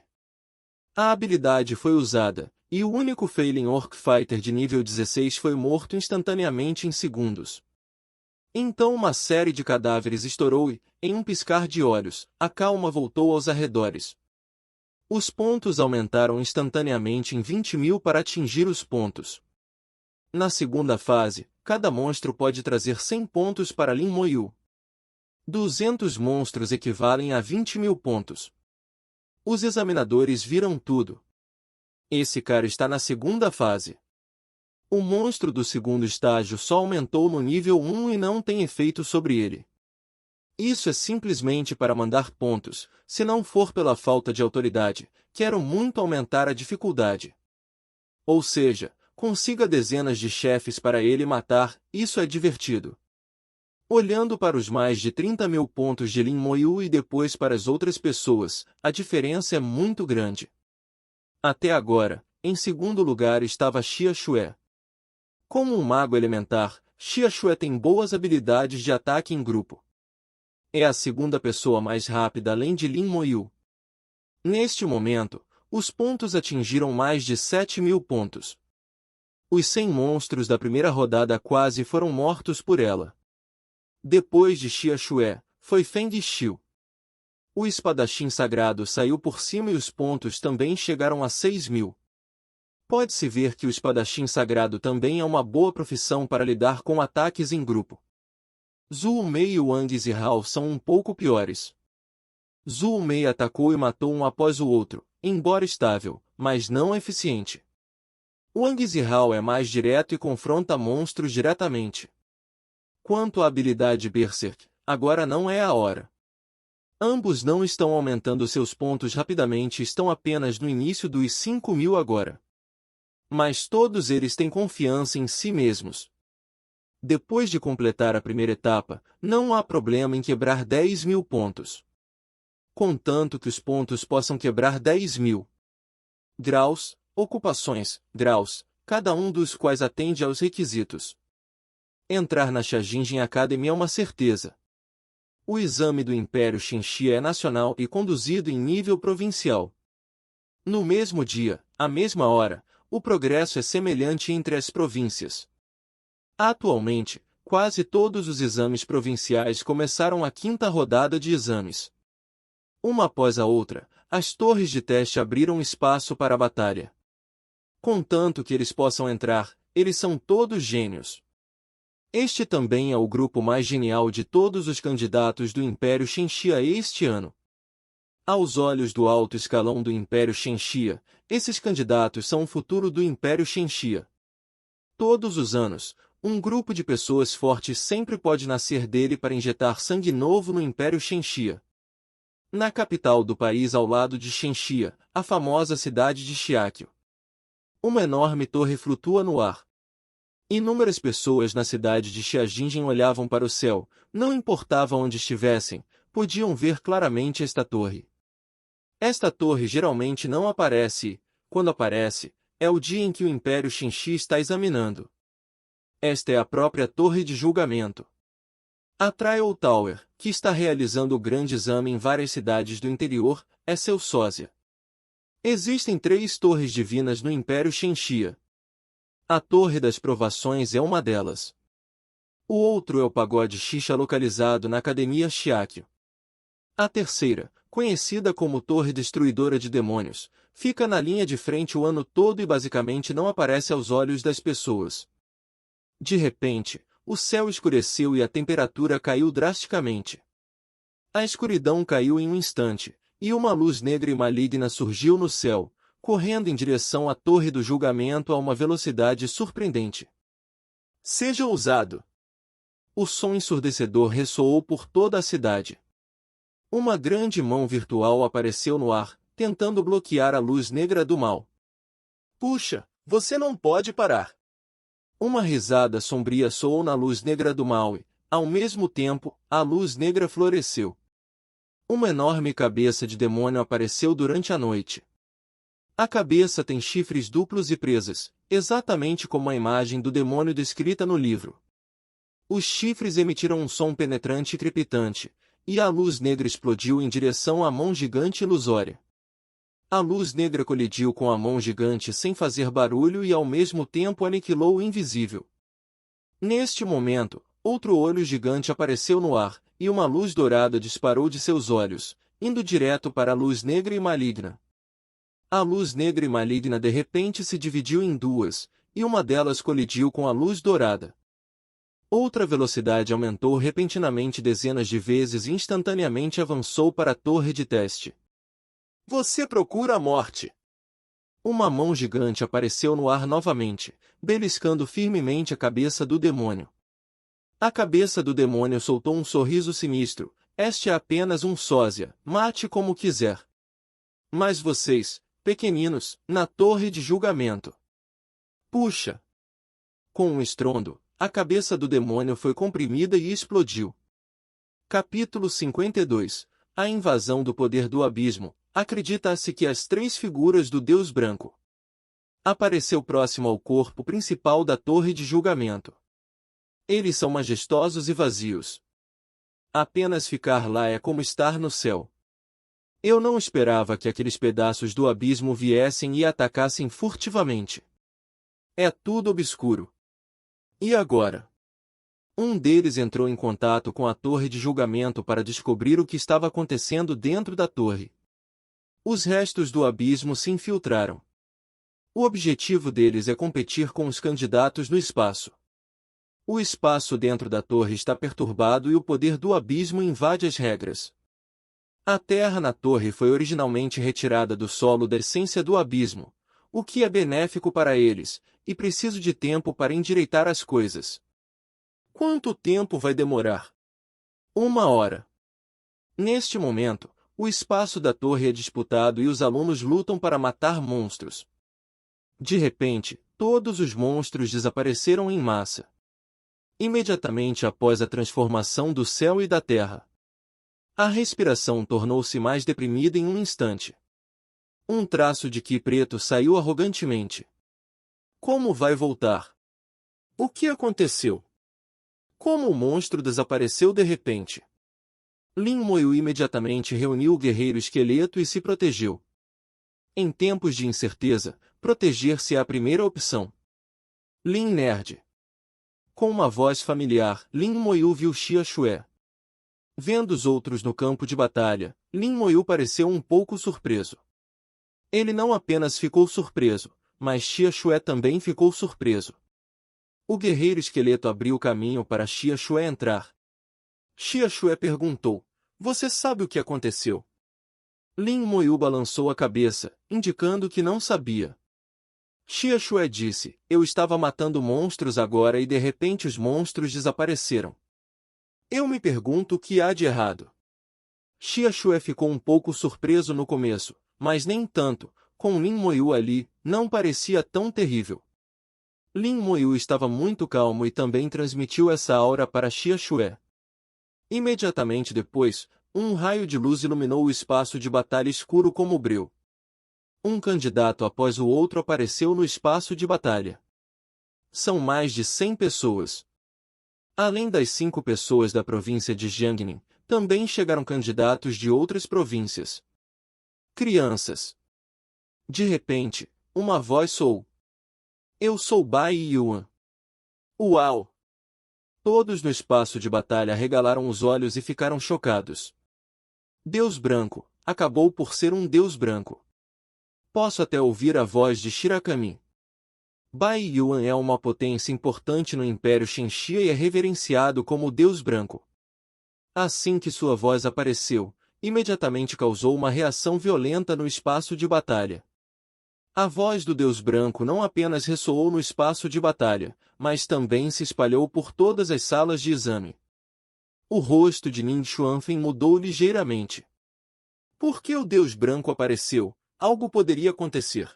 [SPEAKER 1] A habilidade foi usada, e o único Failing Orc Fighter de nível 16 foi morto instantaneamente em segundos. Então uma série de cadáveres estourou e, em um piscar de olhos, a calma voltou aos arredores. Os pontos aumentaram instantaneamente em 20.000 para atingir os pontos. Na segunda fase, cada monstro pode trazer 100 pontos para Lin Moyu. 200 monstros equivalem a 20.000 pontos. Os examinadores viram tudo. Esse cara está na segunda fase. O monstro do segundo estágio só aumentou no nível 1 e não tem efeito sobre ele. Isso é simplesmente para mandar pontos, se não for pela falta de autoridade, quero muito aumentar a dificuldade. Ou seja, consiga dezenas de chefes para ele matar, isso é divertido. Olhando para os mais de 30.000 pontos de Lin Moyu e depois para as outras pessoas, a diferença é muito grande. Até agora, em segundo lugar estava Xia Xue. Como um mago elementar, Xia Xue tem boas habilidades de ataque em grupo. É a segunda pessoa mais rápida além de Lin Moyu. Neste momento, os pontos atingiram mais de 7.000 pontos. Os 100 monstros da primeira rodada quase foram mortos por ela. Depois de Xia Xue, foi Feng Xiu. O espadachim sagrado saiu por cima e os pontos também chegaram a 6.000. Pode-se ver que o espadachim sagrado também é uma boa profissão para lidar com ataques em grupo. Zhou Mei e Wang Zihao são um pouco piores. Zhou Mei atacou e matou um após o outro, embora estável, mas não eficiente. Wang Zihao é mais direto e confronta monstros diretamente. Quanto à habilidade Berserk, agora não é a hora. Ambos não estão aumentando seus pontos rapidamente e estão apenas no início dos 5.000 agora. Mas todos eles têm confiança em si mesmos. Depois de completar a primeira etapa, não há problema em quebrar 10.000 pontos. Contanto que os pontos possam quebrar 10.000 graus, ocupações, graus, cada um dos quais atende aos requisitos. Entrar na Shajinjin Academy é uma certeza. O exame do Império Xinxia é nacional e conduzido em nível provincial. No mesmo dia, à mesma hora, o progresso é semelhante entre as províncias. Atualmente, quase todos os exames provinciais começaram a quinta rodada de exames. Uma após a outra, as torres de teste abriram espaço para a batalha. Contanto que eles possam entrar, eles são todos gênios. Este também é o grupo mais genial de todos os candidatos do Império Xinxia este ano. Aos olhos do alto escalão do Império Xinxia, esses candidatos são o futuro do Império Xinxia. Todos os anos, um grupo de pessoas fortes sempre pode nascer dele para injetar sangue novo no Império Shenxia. Na capital do país ao lado de Shenxia, a famosa cidade de Xiaqio. Uma enorme torre flutua no ar. Inúmeras pessoas na cidade de Xiajingjin olhavam para o céu, não importava onde estivessem, podiam ver claramente esta torre. Esta torre geralmente não aparece e, quando aparece, é o dia em que o Império Shenxi está examinando. Esta é a própria Torre de Julgamento. A Trial Tower, que está realizando o grande exame em várias cidades do interior, é seu sósia. Existem 3 torres divinas no Império Shenxia. A Torre das Provações é uma delas. O outro é o Pagode Xixa localizado na Academia Xiaqio. A terceira, conhecida como Torre Destruidora de Demônios, fica na linha de frente o ano todo e basicamente não aparece aos olhos das pessoas. De repente, o céu escureceu e a temperatura caiu drasticamente. A escuridão caiu em um instante, e uma luz negra e maligna surgiu no céu, correndo em direção à Torre do Julgamento a uma velocidade surpreendente. Seja ousado! O som ensurdecedor ressoou por toda a cidade. Uma grande mão virtual apareceu no ar, tentando bloquear a luz negra do mal. Puxa, você não pode parar! Uma risada sombria soou na luz negra do mal e, ao mesmo tempo, a luz negra floresceu. Uma enorme cabeça de demônio apareceu durante a noite. A cabeça tem chifres duplos e presas, exatamente como a imagem do demônio descrita no livro. Os chifres emitiram um som penetrante e crepitante, e a luz negra explodiu em direção à mão gigante ilusória. A luz negra colidiu com a mão gigante sem fazer barulho e ao mesmo tempo aniquilou o invisível. Neste momento, outro olho gigante apareceu no ar, e uma luz dourada disparou de seus olhos, indo direto para a luz negra e maligna. A luz negra e maligna de repente se dividiu em 2, e uma delas colidiu com a luz dourada. Outra velocidade aumentou repentinamente dezenas de vezes e instantaneamente avançou para a torre de teste. Você procura a morte! Uma mão gigante apareceu no ar novamente, beliscando firmemente a cabeça do demônio. A cabeça do demônio soltou um sorriso sinistro. Este é apenas um sósia, mate como quiser. Mas vocês, pequeninos, na torre de julgamento. Puxa! Com um estrondo, a cabeça do demônio foi comprimida e explodiu. Capítulo 52. A invasão do poder do abismo. Acredita-se que as 3 figuras do Deus Branco apareceu próximo ao corpo principal da torre de julgamento. Eles são majestosos e vazios. Apenas ficar lá é como estar no céu. Eu não esperava que aqueles pedaços do abismo viessem e atacassem furtivamente. É tudo obscuro. E agora? Um deles entrou em contato com a torre de julgamento para descobrir o que estava acontecendo dentro da torre. Os restos do abismo se infiltraram. O objetivo deles é competir com os candidatos no espaço. O espaço dentro da torre está perturbado e o poder do abismo invade as regras. A terra na torre foi originalmente retirada do solo da essência do abismo, o que é benéfico para eles, e preciso de tempo para endireitar as coisas. Quanto tempo vai demorar? 1 hora. Neste momento, o espaço da torre é disputado e os alunos lutam para matar monstros. De repente, todos os monstros desapareceram em massa. Imediatamente após a transformação do céu e da terra, a respiração tornou-se mais deprimida em um instante. Um traço de Ki preto saiu arrogantemente. Como vai voltar? O que aconteceu? Como o monstro desapareceu de repente? Lin Moyu imediatamente reuniu o guerreiro esqueleto e se protegeu. Em tempos de incerteza, proteger-se é a primeira opção. Lin Nerd. Com uma voz familiar, Lin Moyu viu Xia Xue. Vendo os outros no campo de batalha, Lin Moyu pareceu um pouco surpreso. Ele não apenas ficou surpreso, mas Xia Xue também ficou surpreso. O guerreiro esqueleto abriu caminho para Xia Xue entrar. Xia Xue perguntou: Você sabe o que aconteceu? Lin Moyu balançou a cabeça, indicando que não sabia. Xia Shué disse, eu estava matando monstros agora e de repente os monstros desapareceram. Eu me pergunto o que há de errado. Xia Shué ficou um pouco surpreso no começo, mas nem tanto, com Lin Moyu ali, não parecia tão terrível. Lin Moyu estava muito calmo e também transmitiu essa aura para Xia Shué. Imediatamente depois, um raio de luz iluminou o espaço de batalha escuro como breu. Um candidato após o outro apareceu no espaço de batalha. São mais de 100 pessoas. Além das 5 pessoas da província de Jiangning, também chegaram candidatos de outras províncias. Crianças. De repente, uma voz soou. Eu sou Bai Yuan. Uau! Todos no espaço de batalha arregalaram os olhos e ficaram chocados. Deus branco, acabou por ser um deus branco. Posso até ouvir a voz de Shirakami. Bai Yuan é uma potência importante no Império Xinxia e é reverenciado como o Deus Branco. Assim que sua voz apareceu, imediatamente causou uma reação violenta no espaço de batalha. A voz do Deus Branco não apenas ressoou no espaço de batalha, mas também se espalhou por todas as salas de exame. O rosto de Ning Xuanfen mudou ligeiramente. Por que o Deus Branco apareceu? Algo poderia acontecer.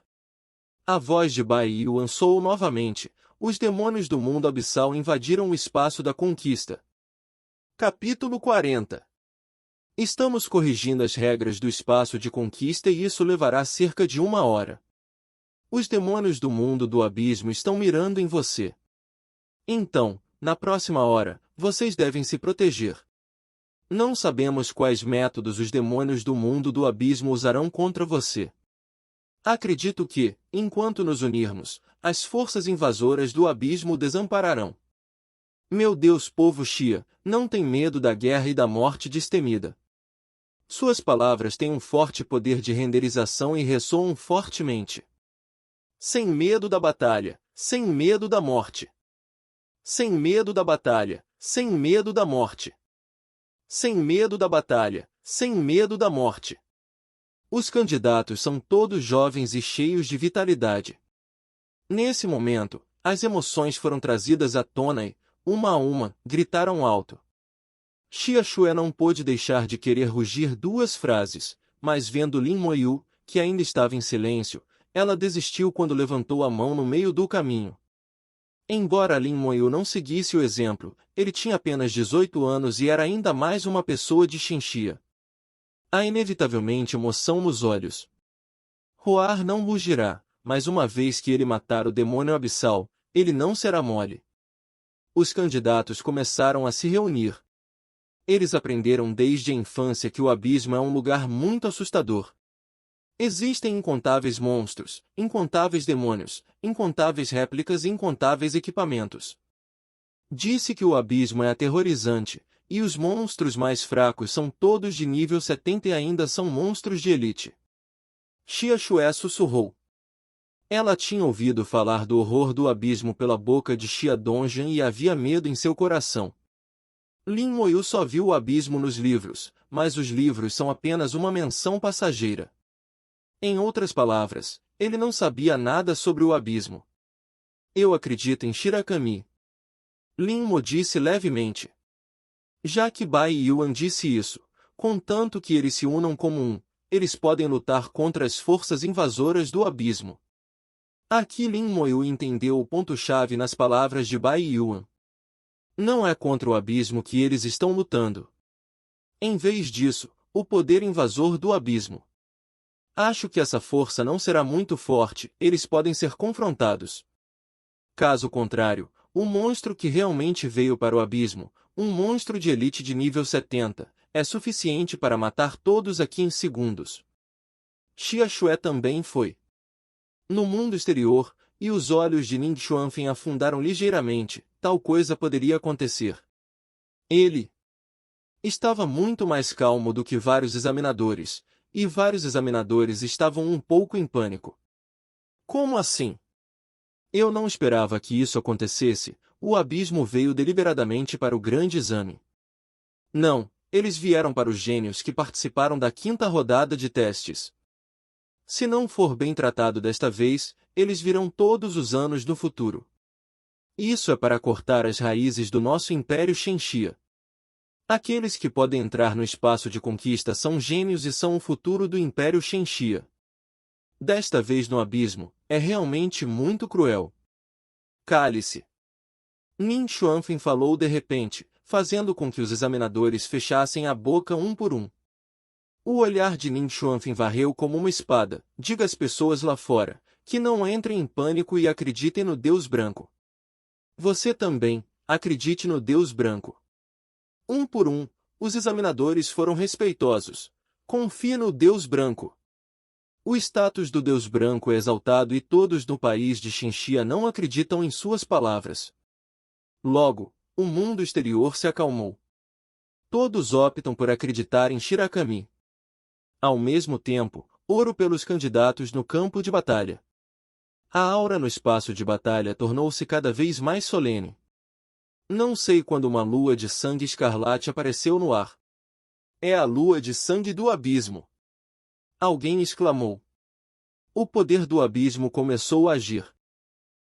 [SPEAKER 1] A voz de Bai Yuan soou novamente. Os demônios do mundo abissal invadiram o espaço da conquista. Capítulo 40. Estamos corrigindo as regras do espaço de conquista e isso levará cerca de 1 hora. Os demônios do mundo do abismo estão mirando em você. Então, na próxima hora, vocês devem se proteger. Não sabemos quais métodos os demônios do mundo do abismo usarão contra você. Acredito que, enquanto nos unirmos, as forças invasoras do abismo o desampararão. Meu Deus, povo Xia, não tem medo da guerra e da morte destemida. Suas palavras têm um forte poder de renderização e ressoam fortemente. Sem medo da batalha, sem medo da morte. Sem medo da batalha, sem medo da morte. Sem medo da batalha, sem medo da morte. Os candidatos são todos jovens e cheios de vitalidade. Nesse momento, as emoções foram trazidas à tona e, uma a uma, gritaram alto. Xia Shué não pôde deixar de querer rugir 2 frases, mas vendo Lin Moyu, que ainda estava em silêncio, ela desistiu quando levantou a mão no meio do caminho. Embora Lin Moyu não seguisse o exemplo, ele tinha apenas 18 anos e era ainda mais uma pessoa de Xinxia. Há inevitavelmente emoção nos olhos. Roar não mugirá, mas uma vez que ele matar o demônio abissal, ele não será mole. Os candidatos começaram a se reunir. Eles aprenderam desde a infância que o abismo é um lugar muito assustador. Existem incontáveis monstros, incontáveis demônios, incontáveis réplicas e incontáveis equipamentos. Disse que o abismo é aterrorizante, e os monstros mais fracos são todos de nível 70 e ainda são monstros de elite. Xia Shué sussurrou. Ela tinha ouvido falar do horror do abismo pela boca de Xia Dongjian e havia medo em seu coração. Lin Moyu só viu o abismo nos livros, mas os livros são apenas uma menção passageira. Em outras palavras, ele não sabia nada sobre o abismo. Eu acredito em Shirakami. Lin Mo disse levemente. Já que Bai Yuan disse isso, contanto que eles se unam como um, eles podem lutar contra as forças invasoras do abismo. Aqui Lin Moyu entendeu o ponto-chave nas palavras de Bai Yuan. Não é contra o abismo que eles estão lutando. Em vez disso, o poder invasor do abismo. Acho que essa força não será muito forte, eles podem ser confrontados. Caso contrário, o monstro que realmente veio para o abismo, um monstro de elite de nível 70, é suficiente para matar todos aqui em segundos. Xia Shué também foi. No mundo exterior, e os olhos de Ning Xuanfen afundaram ligeiramente, tal coisa poderia acontecer. Ele estava muito mais calmo do que vários examinadores, e vários examinadores estavam um pouco em pânico. Como assim? Eu não esperava que isso acontecesse, o abismo veio deliberadamente para o grande exame. Não, eles vieram para os gênios que participaram da 5ª rodada de testes. Se não for bem tratado desta vez, eles virão todos os anos no futuro. Isso é para cortar as raízes do nosso Império Shenxia. Aqueles que podem entrar no espaço de conquista são gênios e são o futuro do Império Shenxia. Desta vez no abismo, é realmente muito cruel. Cale-se. Nin Xuanfeng falou de repente, fazendo com que os examinadores fechassem a boca um por um. O olhar de Nin Xuanfeng varreu como uma espada. Diga às pessoas lá fora, que não entrem em pânico e acreditem no Deus Branco. Você também, acredite no Deus Branco. Um por um, os examinadores foram respeitosos. Confie no Deus Branco. O status do Deus Branco é exaltado e todos no país de Shenxia não acreditam em suas palavras. Logo, o mundo exterior se acalmou. Todos optam por acreditar em Shirakami. Ao mesmo tempo, oro pelos candidatos no campo de batalha. A aura no espaço de batalha tornou-se cada vez mais solene. Não sei quando uma lua de sangue escarlate apareceu no ar. É a lua de sangue do abismo. Alguém exclamou. O poder do abismo começou a agir.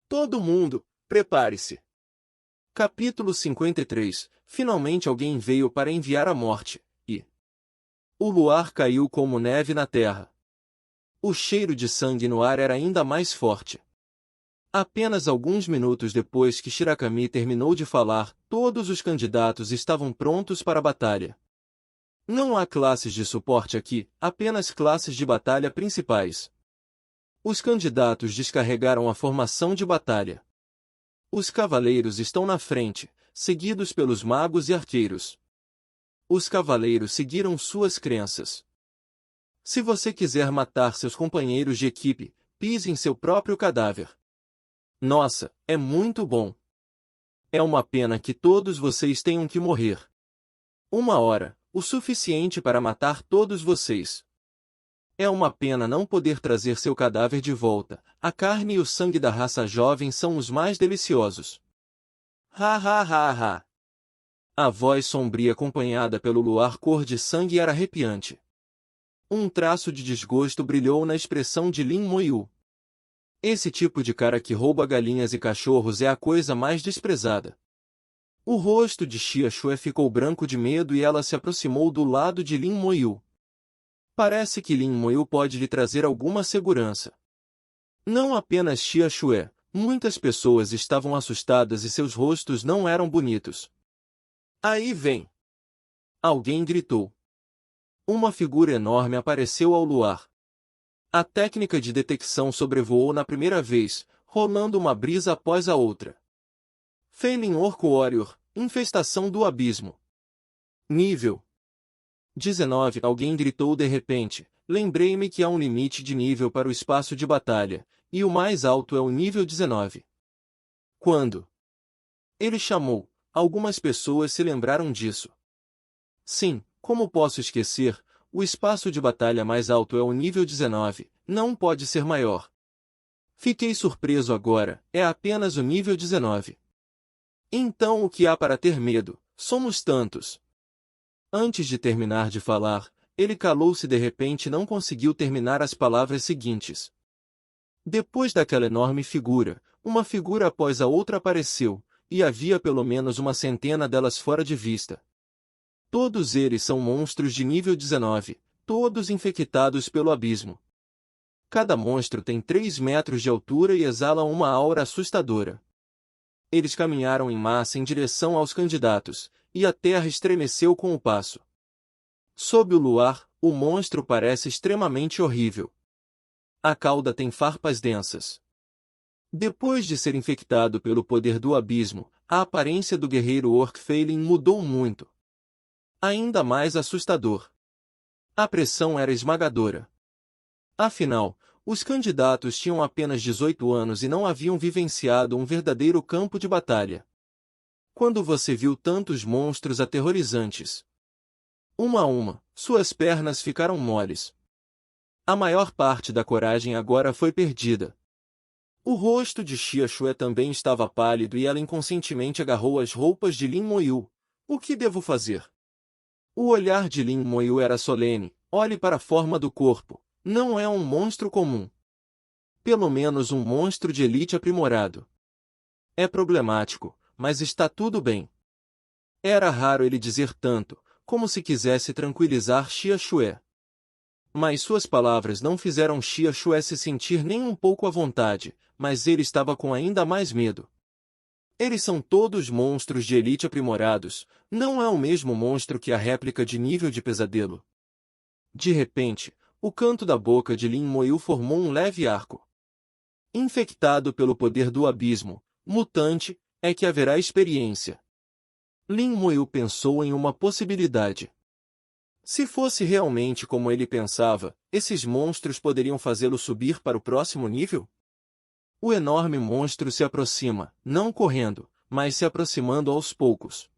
[SPEAKER 1] Todo mundo, prepare-se. Capítulo 53. Finalmente alguém veio para enviar a morte, e o luar caiu como neve na terra. O cheiro de sangue no ar era ainda mais forte. Apenas alguns minutos depois que Shirakami terminou de falar, todos os candidatos estavam prontos para a batalha. Não há classes de suporte aqui, apenas classes de batalha principais. Os candidatos descarregaram a formação de batalha. Os cavaleiros estão na frente, seguidos pelos magos e arqueiros. Os cavaleiros seguiram suas crenças. Se você quiser matar seus companheiros de equipe, pise em seu próprio cadáver. Nossa, é muito bom. É uma pena que todos vocês tenham que morrer. 1 hora, o suficiente para matar todos vocês. É uma pena não poder trazer seu cadáver de volta. A carne e o sangue da raça jovem são os mais deliciosos. Ha ha ha ha. A voz sombria acompanhada pelo luar cor de sangue era arrepiante. Um traço de desgosto brilhou na expressão de Lin Moyu. Esse tipo de cara que rouba galinhas e cachorros é a coisa mais desprezada. O rosto de Xia Xue ficou branco de medo e ela se aproximou do lado de Lin Moyu. Parece que Lin Moyu pode lhe trazer alguma segurança. Não apenas Xia Xue, muitas pessoas estavam assustadas e seus rostos não eram bonitos. Aí vem! Alguém gritou. Uma figura enorme apareceu ao luar. A técnica de detecção sobrevoou na primeira vez, rolando uma brisa após a outra. Feilin Orco Warrior, infestação do abismo. Nível 19. Alguém gritou de repente. Lembrei-me que há um limite de nível para o espaço de batalha, e o mais alto é o nível 19. Quando? Ele chamou. Algumas pessoas se lembraram disso. Sim, como posso esquecer? O espaço de batalha mais alto é o nível 19, não pode ser maior. Fiquei surpreso agora, é apenas o nível 19. Então o que há para ter medo? Somos tantos. Antes de terminar de falar, ele calou-se de repente e não conseguiu terminar as palavras seguintes. Depois daquela enorme figura, uma figura após a outra apareceu, e havia pelo menos uma centena delas fora de vista. Todos eles são monstros de nível 19, todos infectados pelo abismo. Cada monstro tem 3 metros de altura e exala uma aura assustadora. Eles caminharam em massa em direção aos candidatos, e a terra estremeceu com o passo. Sob o luar, o monstro parece extremamente horrível. A cauda tem farpas densas. Depois de ser infectado pelo poder do abismo, a aparência do guerreiro Orc Feilin mudou muito. Ainda mais assustador. A pressão era esmagadora. Afinal, os candidatos tinham apenas 18 anos e não haviam vivenciado um verdadeiro campo de batalha. Quando você viu tantos monstros aterrorizantes? Uma a uma, suas pernas ficaram moles. A maior parte da coragem agora foi perdida. O rosto de Xia Xue também estava pálido e ela inconscientemente agarrou as roupas de Lin Moyu. O que devo fazer? O olhar de Lin Moyu era solene. Olhe para a forma do corpo. Não é um monstro comum. Pelo menos um monstro de elite aprimorado. É problemático, mas está tudo bem. Era raro ele dizer tanto, como se quisesse tranquilizar Xia Xue. Mas suas palavras não fizeram Xia Xue se sentir nem um pouco à vontade, mas ele estava com ainda mais medo. Eles são todos monstros de elite aprimorados, não é o mesmo monstro que a réplica de nível de pesadelo. De repente, o canto da boca de Lin Moyu formou um leve arco. Infectado pelo poder do abismo, mutante, é que haverá experiência. Lin Moyu pensou em uma possibilidade. Se fosse realmente como ele pensava, esses monstros poderiam fazê-lo subir para o próximo nível? O enorme monstro se aproxima, não correndo, mas se aproximando aos poucos.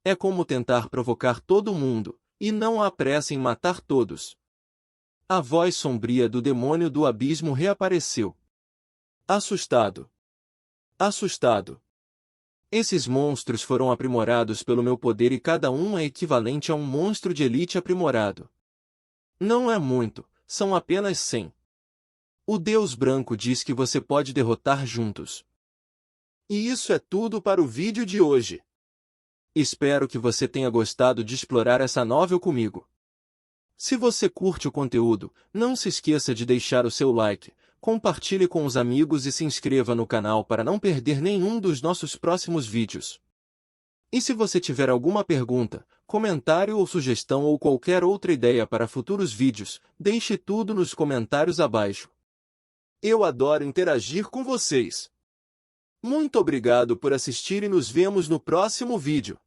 [SPEAKER 1] É como tentar provocar todo mundo, e não há pressa em matar todos. A voz sombria do demônio do abismo reapareceu. Assustado. Assustado. Esses monstros foram aprimorados pelo meu poder e cada um é equivalente a um monstro de elite aprimorado. Não é muito, são apenas 100. O Deus Branco diz que você pode derrotar juntos. E isso é tudo para o vídeo de hoje. Espero que você tenha gostado de explorar essa novel comigo. Se você curte o conteúdo, não se esqueça de deixar o seu like, compartilhe com os amigos e se inscreva no canal para não perder nenhum dos nossos próximos vídeos. E se você tiver alguma pergunta, comentário ou sugestão ou qualquer outra ideia para futuros vídeos, deixe tudo nos comentários abaixo. Eu adoro interagir com vocês. Muito obrigado por assistir e nos vemos no próximo vídeo.